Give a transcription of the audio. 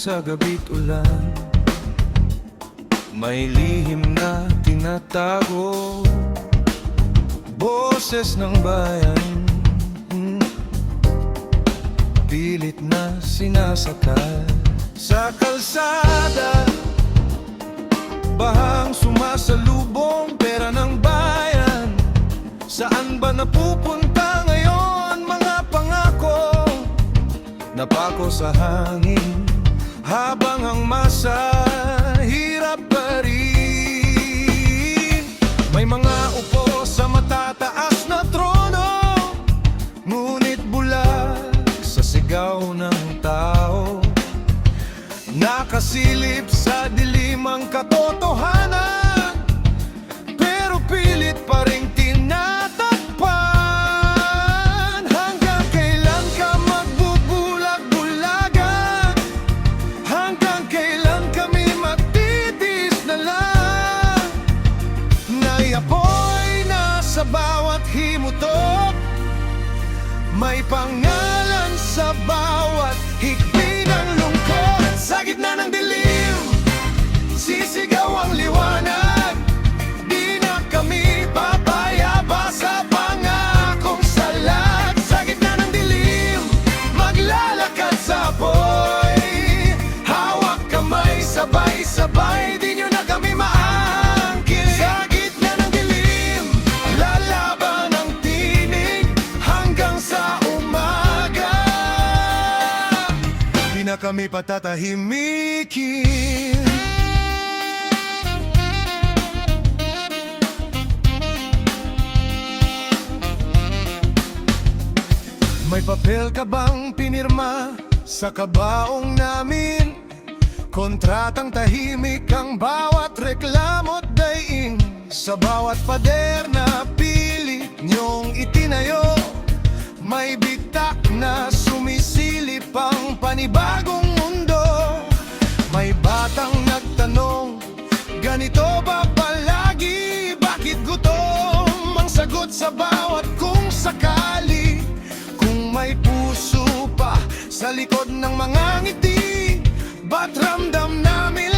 Sa gabi't ulan, may lihim na tinatago, boses ng bayan, pilit na sinasakal sa kalsada. Bahang sumasalubong, pera ng bayan. Saan ba napupunta ngayon mga pangako? Napako sa hangin, habang ang masa hirap pa rin. May mga upo sa matataas na trono, ngunit bulag sa sigaw ng tao. Nakasilip sa dilim ang katotohanan, pero pilit pa ring tinatakpan. Hanggang kailan ka magbubulag-bulagan? Hanggang kailan kami magtitiis na lang? Naiapoy na sa bawat himutok, may pangalan sa bawat higpi ng lungkot. Sa gitna ng dilim, sisigaw ang liwanag. Di na kami papayaba sa pangakong salat. Sa gitna ng dilim, maglalakad sa apoy. Hawak kamay, sabay-sabay, di nyo na kami maangkin. Sa gitna ng dilim, lalaban ang tinig hanggang sa umaga. Di na kami patatahimikin. May papel ka bang pinirma sa kabaong namin? Kontratang tahimik ang bawat reklamo't daing. Sa bawat pader na pilit niyong itinayo, may bitak na sumisilip ang panibagong mundo. May batang nagtanong, ganito ba palagi? Bakit gutom ang sagot sa bawat kung sakali? Kung may puso pa sa likod ng mga ngiti, ba't ramdam namin